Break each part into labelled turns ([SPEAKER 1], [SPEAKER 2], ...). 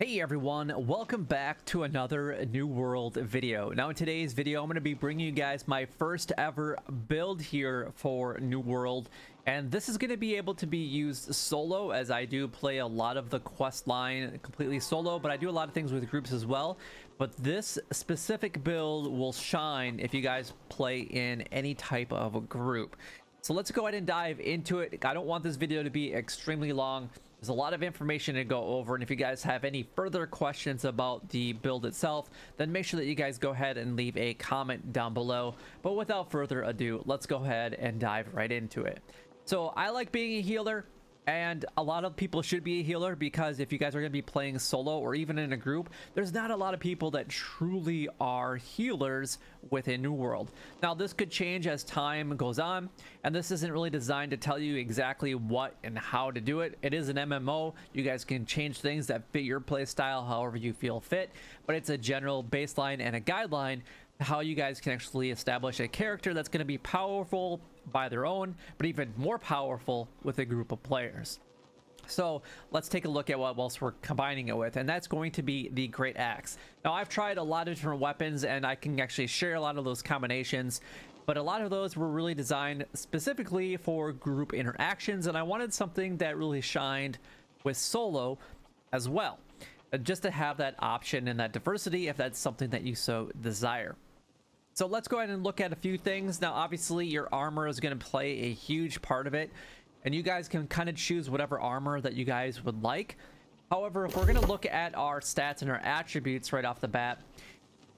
[SPEAKER 1] Hey everyone, welcome back to another New World video. Now in today's video, I'm going to be bringing you guys my first ever build here for New World. And this is going to be able to be used solo, as I do play a lot of the quest line completely solo, but I do a lot of things with groups as well. But this specific build will shine if you guys play in any type of a group. So let's go ahead and dive into it. I don't want this video to be extremely long. There's a lot of information to go over, and if you guys have any further questions about the build itself, then make sure that you guys go ahead and leave a comment down below. But without further ado, let's go ahead and dive right into it. So I like being a healer, and a lot of people should be a healer, because if you guys are going to be playing solo or even in a group, there's not a lot of people that truly are healers within New World. Now this could change as time goes on, and this isn't really designed to tell you exactly what and how to do it. It is an MMO. You guys can change things that fit your play style however you feel fit, but it's a general baseline and a guideline how you guys can actually establish a character that's going to be powerful by their own, but even more powerful with a group of players. So let's take a look at what else we're combining it with, and that's going to be the Great Axe. Now I've tried a lot of different weapons, and I can actually share a lot of those combinations, but a lot of those were really designed specifically for group interactions, and I wanted something that really shined with solo as well, just to have that option and that diversity if that's something that you so desire. So let's go ahead and look at a few things. Now obviously your armor is going to play a huge part of it, and you guys can kind of choose whatever armor that you guys would like. However, if we're going to look at our stats and our attributes right off the bat,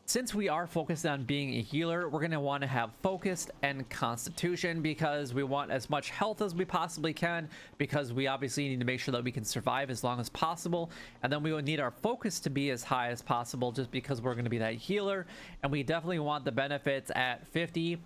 [SPEAKER 1] since we are focused on being a healer, we're going to want to have focused and constitution, because we want as much health as we possibly can, because we obviously need to make sure that we can survive as long as possible. And then we will need our focus to be as high as possible, just because we're going to be that healer, and we definitely want the benefits at 50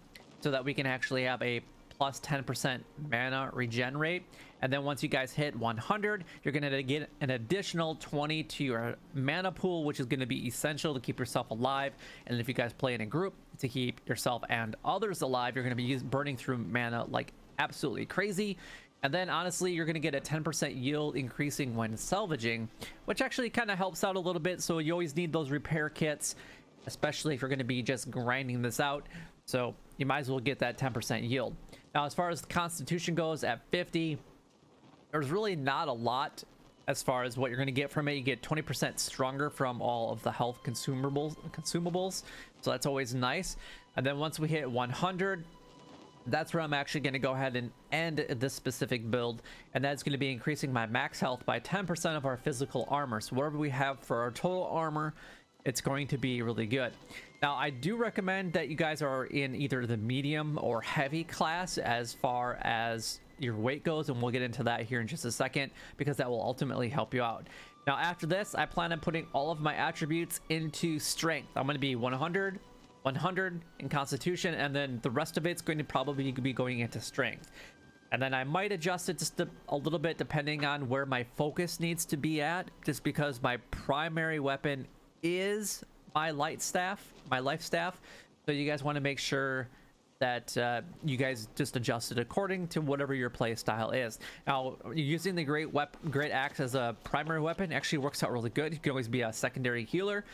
[SPEAKER 1] so that we can actually have a plus 10% mana regen rate. And then once you guys hit 100, you're going to get an additional 20 to your mana pool, which is going to be essential to keep yourself alive. And if you guys play in a group, to keep yourself and others alive, you're going to be burning through mana like absolutely crazy. And then honestly, you're going to get a 10% yield increasing when salvaging, which actually kind of helps out a little bit. So you always need those repair kits, especially if you're going to be just grinding this out. So you might as well get that 10% yield. Now as far as the constitution goes, at 50, there's really not a lot as far as what you're going to get from it. You get 20% stronger from all of the health consumables, so that's always nice. And then once we hit 100, that's where I'm actually going to go ahead and end this specific build, and that's going to be increasing my max health by 10% of our physical armor. So whatever we have for our total armor, it's going to be really good. Now I do recommend that you guys are in either the medium or heavy class as far as your weight goes, and we'll get into that here in just a second, because that will ultimately help you out. Now after this, I plan on putting all of my attributes into strength. I'm going to be 100 in constitution, and then the rest of it's going to probably be going into strength. And then I might adjust it just a little bit depending on where my focus needs to be at, just because my primary weapon is my Lifestaff. So you guys want to make sure that you guys just adjust it according to whatever your play style is. Now using the Great Axe as a primary weapon actually works out really good. You can always be a secondary healer.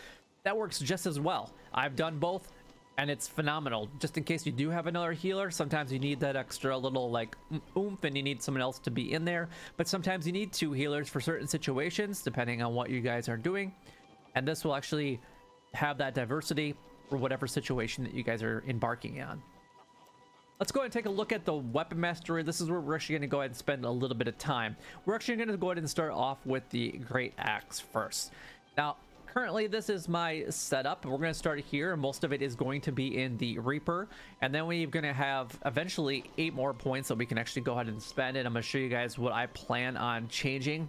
[SPEAKER 1] That works just as well. I've done both, and it's phenomenal. Just in case you do have another healer, sometimes you need that extra little like oomph, and you need someone else to be in there. But sometimes you need two healers for certain situations, depending on what you guys are doing. And this will actually have that diversity for whatever situation that you guys are embarking on. Let's go ahead and take a look at the weapon mastery. This is where we're actually going to go ahead and spend a little bit of time. We're actually going to go ahead and start off with the Great Axe first. Now currently this is my setup. We're going to start here. Most of it is going to be in the Reaper, and then we're going to have eventually 8 more points that we can actually go ahead and spend it. I'm going to show you guys what I plan on changing,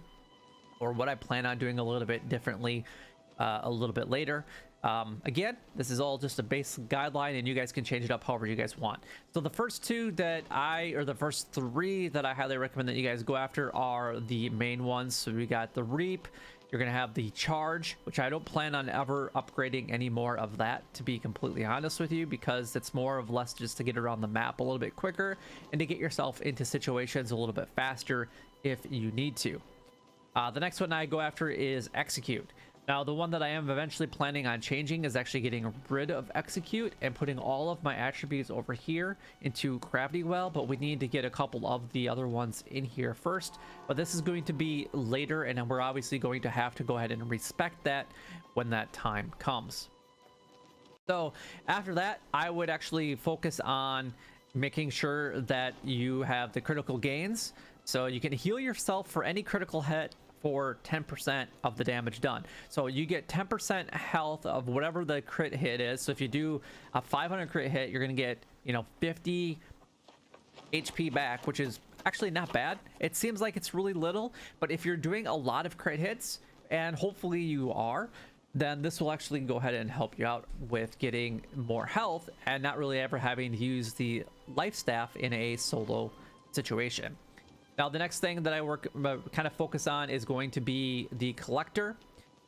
[SPEAKER 1] or what I plan on doing a little bit differently a little bit later. Again, this is all just a base guideline, and you guys can change it up however you guys want. So the first three that I highly recommend that you guys go after are the main ones. So we got the Reap. You're going to have the Charge, which I don't plan on ever upgrading any more of that, to be completely honest with you, because it's more of less just to get around the map a little bit quicker and to get yourself into situations a little bit faster if you need to. The next one I go after is execute. Now, the one that I am eventually planning on changing is actually getting rid of execute and putting all of my attributes over here into gravity well, but we need to get a couple of the other ones in here first. But this is going to be later, and we're obviously going to have to go ahead and respect that when that time comes. So after that, I would actually focus on making sure that you have the critical gains. So you can heal yourself for any critical hit for 10% of the damage done. So you get 10% health of whatever the crit hit is. So if you do a 500 crit hit, you're going to get, 50 HP back, which is actually not bad. It seems like it's really little, but if you're doing a lot of crit hits, and hopefully you are, then this will actually go ahead and help you out with getting more health and not really ever having to use the Lifestaff in a solo situation. Now, the next thing that I kind of focus on is going to be the collector.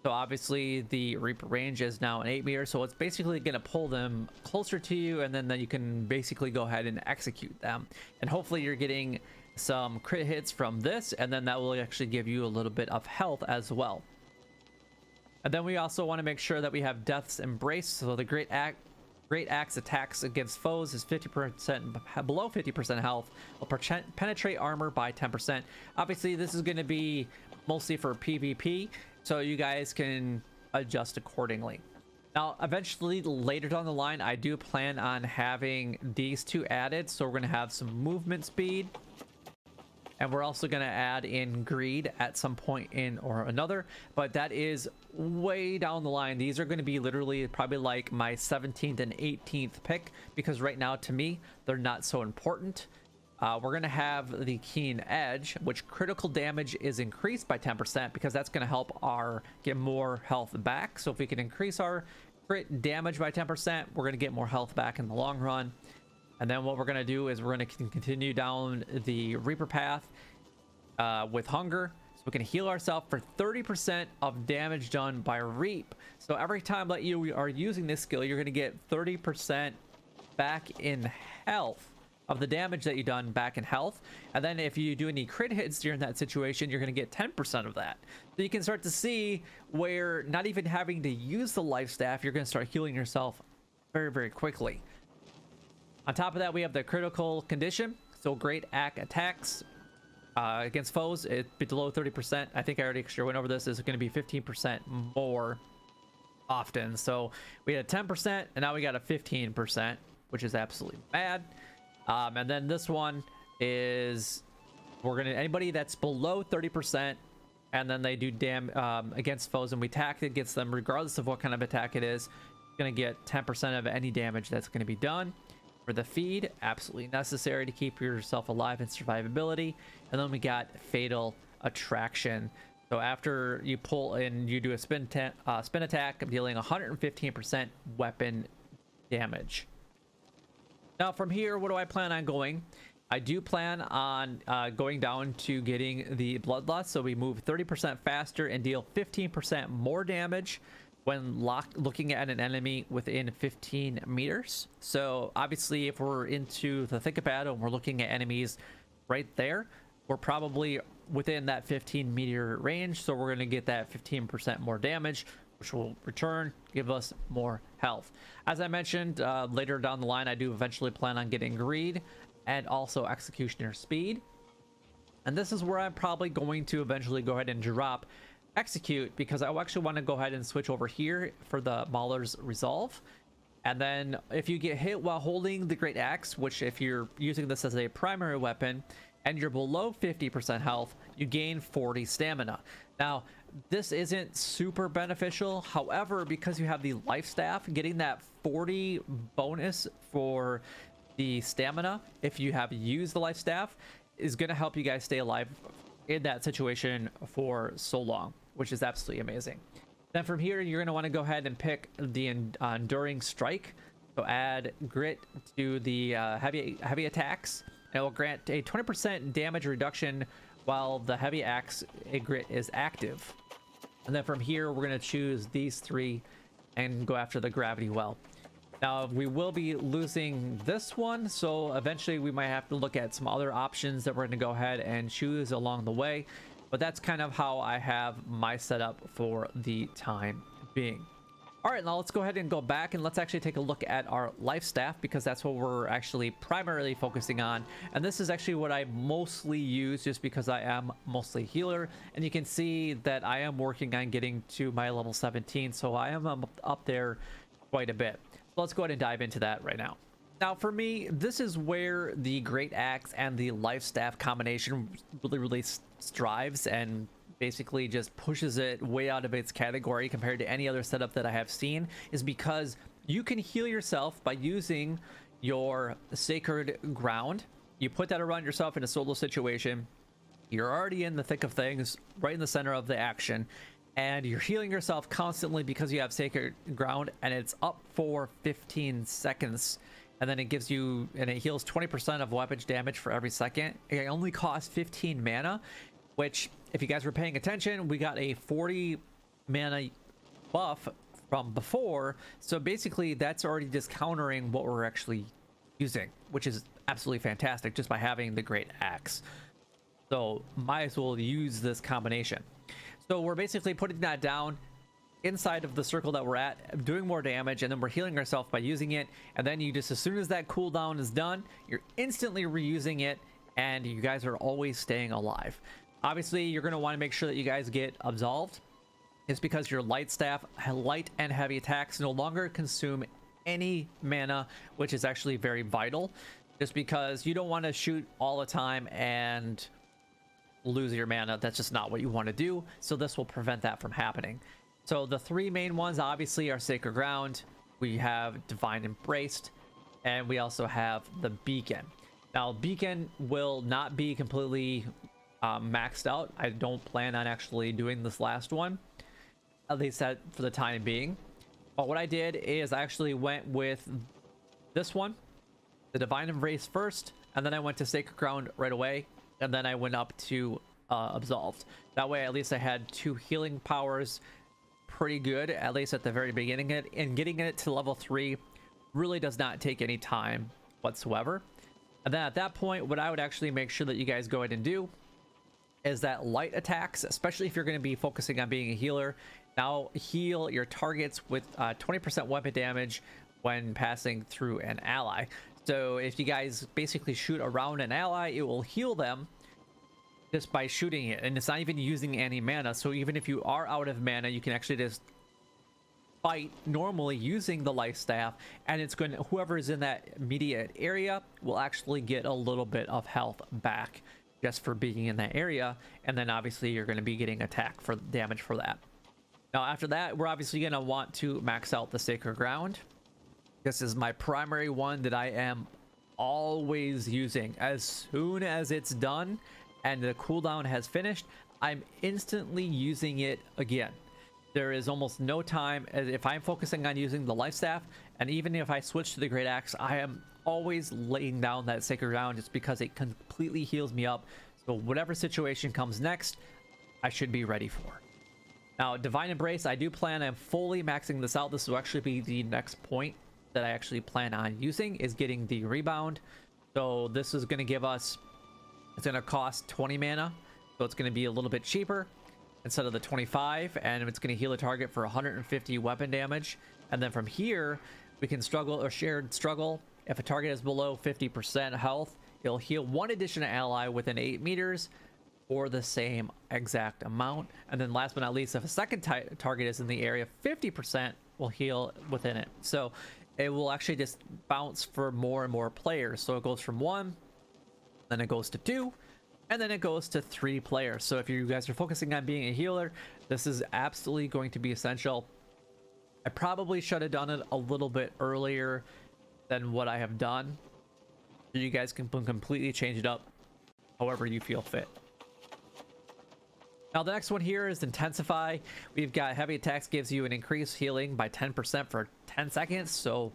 [SPEAKER 1] So obviously the Reaper range is now an 8 meter, so it's basically going to pull them closer to you, and then you can basically go ahead and execute them. And hopefully you're getting some crit hits from this, and then that will actually give you a little bit of health as well. And then we also want to make sure that we have Death's Embrace. So the Great Axe attacks against foes is 50% below 50% health. Will penetrate armor by 10%. Obviously, this is going to be mostly for PvP, so you guys can adjust accordingly. Now, eventually, later down the line, I do plan on having these two added. So we're going to have some movement speed, and we're also going to add in greed at some point in or another, but that is way down the line. These are going to be literally probably like my 17th and 18th pick, because right now to me they're not so important. We're going to have the Keen Edge, which critical damage is increased by 10%, because that's going to help our get more health back. So if we can increase our crit damage by 10%, we're going to get more health back in the long run. And then what we're going to do is we're going to continue down the Reaper path with Hunger. So we can heal ourselves for 30% of damage done by Reap. So every time that you are using this skill, you're going to get 30% back in health of the damage that you've done back in health. And then if you do any crit hits during that situation, you're going to get 10% of that. So you can start to see where not even having to use the Lifestaff, you're going to start healing yourself very, very quickly. On top of that, we have the critical condition. So Great Axe attacks against foes, it's below 30%. I think I already went over this. Is going to be 15% more often. So we had 10%, and now we got a 15%, which is absolutely bad. And then this one is anybody that's below 30%, and then they do against foes, and we attack against them regardless of what kind of attack it is, going to get 10% of any damage that's going to be done. For the feed, absolutely necessary to keep yourself alive and survivability. And then we got Fatal Attraction. So after you pull and you do a spin attack, dealing 115% weapon damage. Now from here, what do I plan on going? I do plan on going down to getting the Bloodlust. So we move 30% faster and deal 15% more damage when looking at an enemy within 15 meters. So obviously, if we're into the thick of battle and we're looking at enemies right there, we're probably within that 15-meter range. So we're going to get that 15% more damage, which will return, give us more health. As I mentioned, later down the line, I do eventually plan on getting Greed and also Executioner Speed. And this is where I'm probably going to eventually go ahead and drop Execute, because I actually want to go ahead and switch over here for the Mauler's Resolve. And then if you get hit while holding the Great Axe, which if you're using this as a primary weapon and you're below 50% health, you gain 40 stamina. Now, this isn't super beneficial. However, because you have the Lifestaff, getting that 40 bonus for the stamina, if you have used the Lifestaff, is going to help you guys stay alive in that situation for so long, which is absolutely amazing. Then from here, you're going to want to go ahead and pick the Enduring Strike. So add Grit to the heavy attacks, and it will grant a 20% damage reduction while the Heavy Axe Grit is active. And then from here, we're going to choose these three and go after the Gravity Well. Now, we will be losing this one, so eventually we might have to look at some other options that we're going to go ahead and choose along the way. but that's kind of how I have my setup for the time being. All right, now let's go ahead and go back and let's actually take a look at our life staff, because that's what we're actually primarily focusing on. And this is actually what I mostly use, just because I am mostly healer. And you can see that I am working on getting to my level 17, so I am up there quite a bit. So let's go ahead and dive into that right now. Now for me, this is where the Great Axe and the Life Staff combination really strives and basically just pushes it way out of its category compared to any other setup that I have seen, is because you can heal yourself by using your Sacred Ground. You put that around yourself in a solo situation. You're already in the thick of things, right in the center of the action, and you're healing yourself constantly because you have Sacred Ground, and it's up for 15 seconds. And then it gives you, and it heals 20% of weapon damage for every second. It only costs 15 mana, which, if you guys were paying attention, we got a 40 mana buff from before. So basically, that's already just countering what we're actually using, which is absolutely fantastic just by having the Great Axe. So might as well use this combination. So we're basically putting that down inside of the circle that we're at, doing more damage, and then we're healing ourselves by using it. And then you just, as soon as that cooldown is done, you're instantly reusing it, and you guys are always staying alive. Obviously, you're going to want to make sure that you guys get absolved. It's because your light staff, light and heavy attacks no longer consume any mana, which is actually very vital, just because you don't want to shoot all the time and lose your mana. That's just not what you want to do. So this will prevent that from happening. So the three main ones obviously are Sacred Ground, we have Divine Embraced, and we also have the Beacon. Now Beacon will not be completely maxed out. I don't plan on actually doing this last one, at least for the time being. But what I did is I actually went with this one, the Divine Embrace first, and then I went to Sacred Ground right away, and then I went up to Absolved. That way at least I had 2 healing powers pretty good, at least at the very beginning. And getting it to level 3 really does not take any time whatsoever. And then at that point, what I would actually make sure that you guys go ahead and do is that light attacks, especially if you're going to be focusing on being a healer, now heal your targets with 20% weapon damage when passing through an ally. So if you guys basically shoot around an ally, it will heal them just by shooting it, and it's not even using any mana. So even if you are out of mana, you can actually just fight normally using the life staff, and it's going to, whoever is in that immediate area will actually get a little bit of health back just for being in that area. And then obviously you're going to be getting attack for damage for that. Now after that, we're obviously going to want to max out the Sacred Ground. This is my primary one that I am always using. As soon as it's done and the cooldown has finished, I'm instantly using it again. There is almost no time. If I'm focusing on using the life staff, and even if I switch to the Great Axe, I am always laying down that Sacred Ground just because it completely heals me up. So whatever situation comes next, I should be ready for. Now Divine Embrace, I do plan on fully maxing this out. This will actually be the next point that I actually plan on using, is getting the rebound. So this is going to give us, it's going to cost 20 mana, so it's going to be a little bit cheaper instead of the 25, and it's going to heal a target for 150 weapon damage. And then from here, we can struggle or shared struggle. If a target is below 50% health, it'll heal 1 additional ally within 8 meters for the same exact amount. And then last but not least, if a second target is in the area, 50% will heal within it. So it will actually just bounce for more and more players. So it goes from 1, then it goes to 2, and then it goes to 3 players. So if you guys are focusing on being a healer, this is absolutely going to be essential. I probably should have done it a little bit earlier than what I have done, so you guys can completely change it up however you feel fit. Now the next one here is Intensify. We've got heavy attacks, gives you an increased healing by 10% for 10 seconds, so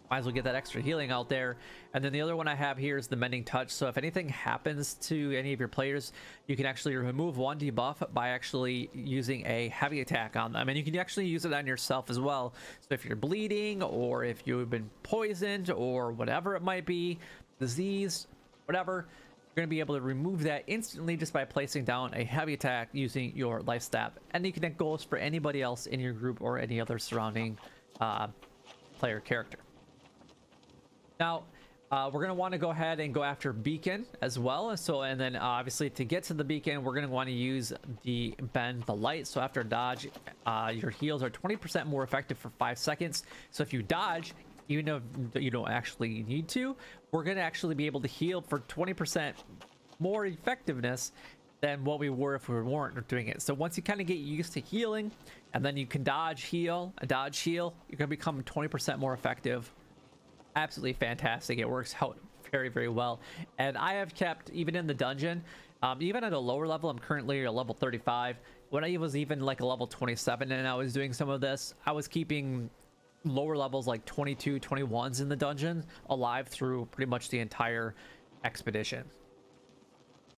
[SPEAKER 1] might as well get that extra healing out there. And then the other one I have here is the Mending Touch. So if anything happens to any of your players, you can actually remove 1 debuff by actually using a heavy attack on them, and you can actually use it on yourself as well. So if you're bleeding, or if you've been poisoned, or whatever it might be, disease, whatever, you're going to be able to remove that instantly just by placing down a heavy attack using your Lifestaff. And you can get goals for anybody else in your group or any other surrounding player character. Now, we're going to want to go ahead and go after beacon as well. And then obviously to get to the beacon, we're going to want to use the bend the light. So after dodge, your heals are 20% more effective for 5 seconds. So if you dodge, even if you don't actually need to, we're going to actually be able to heal for 20% more effectiveness than what we were if we weren't doing it. So once you kind of get used to healing, and then you can dodge heal, you're going to become 20% more effective. Absolutely fantastic. It works out very, very well. And I have kept, even in the dungeon, even at a lower level, I'm currently a level 35. When I was even like a level 27 and I was doing some of this, I was keeping lower levels like 22, 21s in the dungeon alive through pretty much the entire expedition.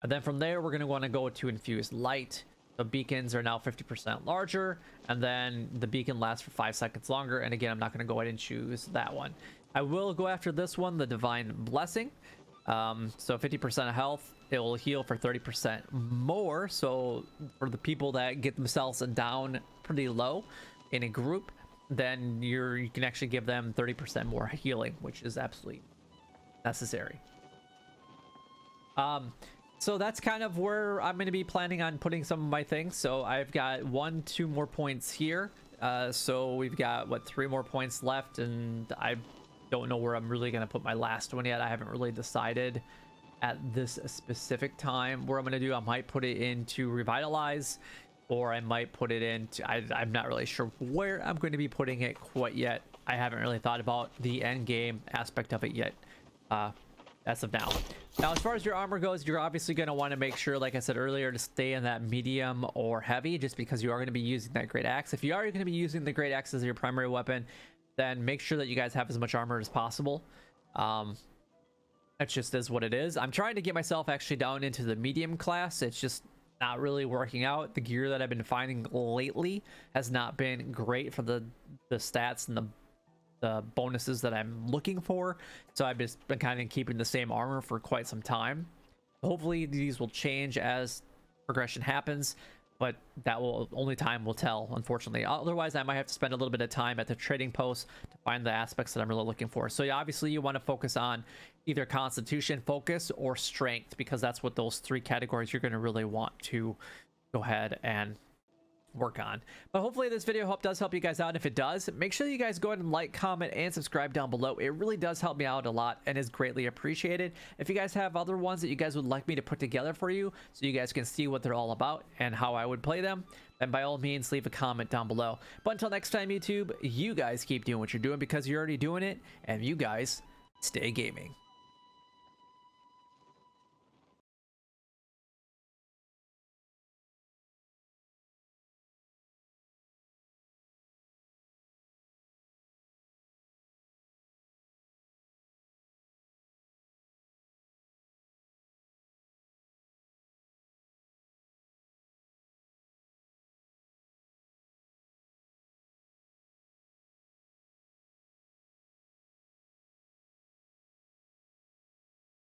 [SPEAKER 1] And then from there, we're going to want to go to infused light. The beacons are now 50% larger, and then the beacon lasts for 5 seconds longer. And again, I'm not going to go ahead and choose that one. I will go after this one, the divine blessing. So 50% of health, it will heal for 30% more. So for the people that get themselves down pretty low in a group, then you can actually give them 30% more healing, which is absolutely necessary. So that's kind of where I'm going to be planning on putting some of my things. So I've got 2 more points here. So we've got, what, 3 more points left, and I don't know where I'm really going to put my last one yet. I haven't really decided at this specific time where I'm going to do. I might put it into revitalize, or I might put it into, I'm not really sure where I'm going to be putting it quite yet. I haven't really thought about the end game aspect of it yet as of now. Now, as far as your armor goes, you're obviously going to want to make sure, like I said earlier, to stay in that medium or heavy, just because you are going to be using that great axe. If you are going to be using the great axe as your primary weapon, then make sure that you guys have as much armor as possible. That just is what it is. I'm trying to get myself actually down into the medium class. It's just not really working out. The gear that I've been finding lately has not been great for the stats and the bonuses that I'm looking for. So I've just been kind of keeping the same armor for quite some time. Hopefully these will change as progression happens, but that will only time will tell, unfortunately. Otherwise, I might have to spend a little bit of time at the trading post to find the aspects that I'm really looking for. So yeah, obviously you want to focus on either constitution focus or strength, because that's what those 3 categories you're going to really want to go ahead and work on. But hopefully this video does help you guys out. And if it does, make sure you guys go ahead and like, comment, and subscribe down below. It really does help me out a lot and is greatly appreciated. If you guys have other ones that you guys would like me to put together for you so you guys can see what they're all about and how I would play them, then by all means leave a comment down below. But until next time, YouTube, you guys keep doing what you're doing, because you're already doing it, and you guys stay gaming.